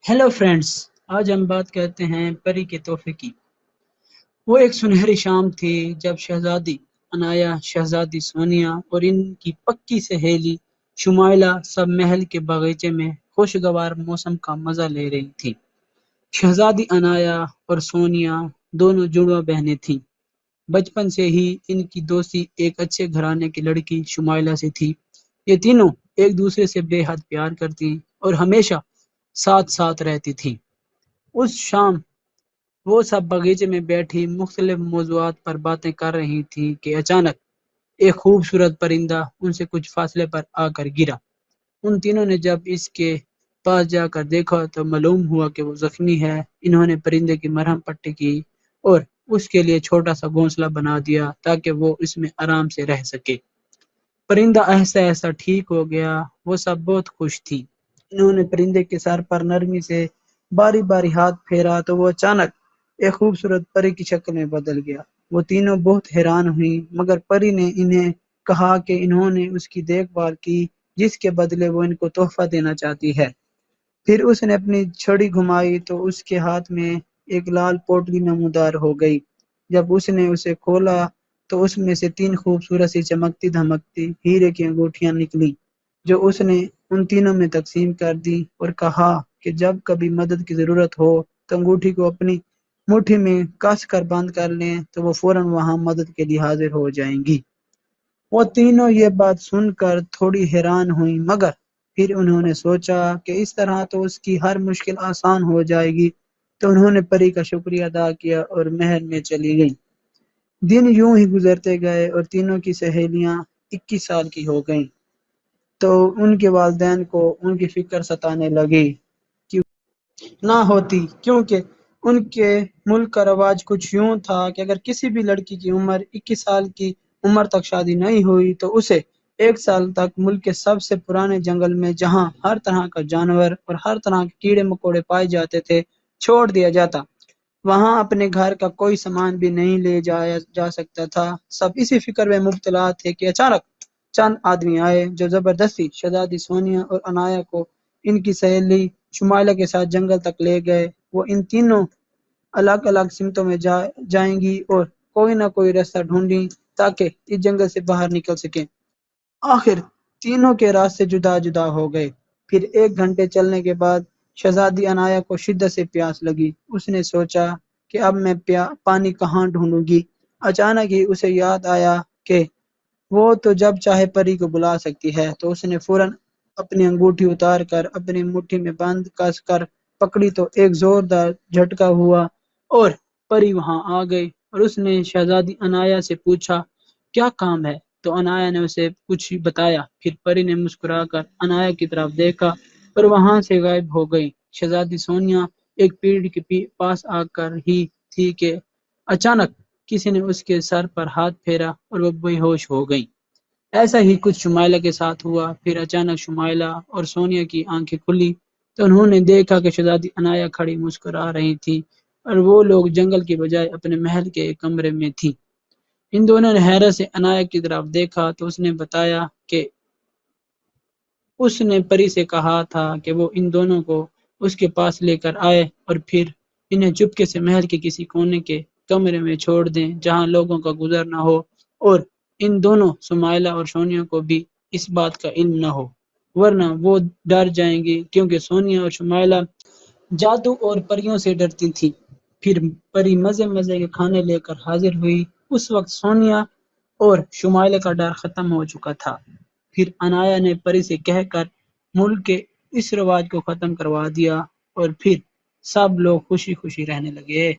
Hello friends. आज हम बात करते हैं परी के तोहफे की। वो एक सुनहरी शाम थी जब शहजादी अनाया, शहजादी सोनिया और इनकी पक्की सहेली शुमाइला सब महल के बगीचे में खुशगवार मौसम का मजा ले रही थी। शहजादी अनाया और सोनिया दोनों जुड़वा बहनें थीं। बचपन से ही इनकी दोस्ती एक अच्छे घराने की लड़की शुमाइला से थी। ये तीनों एक दूसरे से बेहद प्यार करती और हमेशा साथ साथ रहती थी। उस शाम वो सब बगीचे में बैठी मुख्तलिफ मौज़ूआत पर बातें कर रही थीं कि अचानक एक खूबसूरत परिंदा उनसे कुछ फासले पर आकर गिरा। उन तीनों ने जब इसके पास जाकर देखा तो मालूम हुआ कि वो जख्मी है। इन्होंने परिंदे की मरहम पट्टी की और उसके लिए छोटा सा घोंसला बना दिया ताकि वो इसमें आराम से रह सके। परिंदा ऐसा ऐसा ठीक हो गया। वो सब बहुत खुश थी। इन्होंने परिंदे के सर पर नरमी से बारी बारी हाथ फेरा तो वो अचानक एक खूबसूरत परी की शक्ल में बदल गया। वो तीनों बहुत हैरान हुई, मगर परी ने इन्हें कहा कि इन्होंने उसकी देखभाल की जिसके बदले वो इनको तोहफा देना चाहती है। फिर उसने अपनी छड़ी घुमाई तो उसके हाथ में एक लाल पोटली नमूदार हो गई। जब उसने उसे खोला तो उसमें से तीन खूबसूरत सी चमकती धमकती हीरे की अंगूठियां निकली, जो उसने उन तीनों में तकसीम कर दी और कहा कि जब कभी मदद की जरूरत हो तो अंगूठी को अपनी मुट्ठी में कस कर बंद कर लें तो वो फौरन वहां मदद के लिए हाजिर हो जाएंगी। वो तीनों ये बात सुनकर थोड़ी हैरान हुई, मगर फिर उन्होंने सोचा कि इस तरह तो उसकी हर मुश्किल आसान हो जाएगी। तो उन्होंने परी का शुक्रिया अदा किया और महल में चली गईं। दिन यूं ही गुजरते गए और तीनों की सहेलियां 21 साल की हो गईं। तो उनके वालिदैन को उनकी फिक्र सताने लगी कि ना होती, क्योंकि उनके मुल्क का रवाज कुछ यूं था कि अगर किसी भी लड़की की उम्र 21 साल की उम्र तक शादी नहीं हुई तो उसे 1 साल तक मुल्क के सबसे पुराने जंगल में, जहां हर तरह का जानवर और हर तरह के कीड़े मकोड़े पाए जाते थे, छोड़ दिया जाता। वहां अपने घर का कोई सामान भी नहीं ले जाया जा सकता था। सब इसी फिक्र में मुब्तला थे कि अचानक चंद आदमी आए जो जबरदस्ती शहजादी सोनिया और अनाया को इनकी सहेली शुमाइला के साथ जंगल तक ले गए। वो इन तीनों अलग अलग सिमतों में जाएंगी और कोई ना कोई रास्ता ढूंढी ताकि इस जंगल से बाहर निकल सके। आखिर तीनों के रास्ते जुदा जुदा हो गए। फिर 1 घंटे चलने के बाद शहजादी अनाया को शिद्दत से प्यास लगी। उसने सोचा कि अब मैं पानी कहाँ ढूंढूंगी। अचानक ही उसे याद आया कि वो तो जब चाहे परी को बुला सकती है। तो उसने फौरन अपनी अंगूठी उतार कर अपनी मुट्ठी में बंद कस कर पकड़ी तो एक जोरदार झटका हुआ और परी वहां आ गई। और उसने शहजादी अनाया से पूछा, क्या काम है? तो अनाया ने उसे कुछ बताया। फिर परी ने मुस्कुराकर अनाया की तरफ देखा और वहां से गायब हो गई। शहजादी सोनिया एक पेड़ के पास आकर ही थी कि अचानक किसी ने उसके सर पर हाथ फेरा और वो बेहोश हो गई। ऐसा ही कुछ शुमाइला के साथ हुआ। फिर अचानक शुमाइला और सोनिया की आंखें खुली तो उन्होंने देखा कि शहजादी अनाया खड़ी मुस्कुरा रही थी और वो लोग जंगल की बजाय अपने महल के एक कमरे में थी। इन दोनों ने हैरत से अनाया की तरफ देखा तो उसने बताया कि उसने परी से कहा था कि वो इन दोनों को उसके पास लेकर आए और फिर इन्हें चुपके से महल के किसी कोने के कमरे में छोड़ दें जहां लोगों का गुजर ना हो और इन दोनों सुमाइला और सोनिया को भी इस बात का इल्म ना हो, वरना वो डर जाएंगी, क्योंकि सोनिया और सुमाइला जादू और परियों से डरती थी। फिर परी मजे मजे के खाने लेकर हाजिर हुई। उस वक्त सोनिया और शुमाइला का डर खत्म हो चुका था। फिर अनाया ने परी से कहकर मुल्क के इस रिवाज को खत्म करवा दिया और फिर सब लोग खुशी खुशी रहने लगे।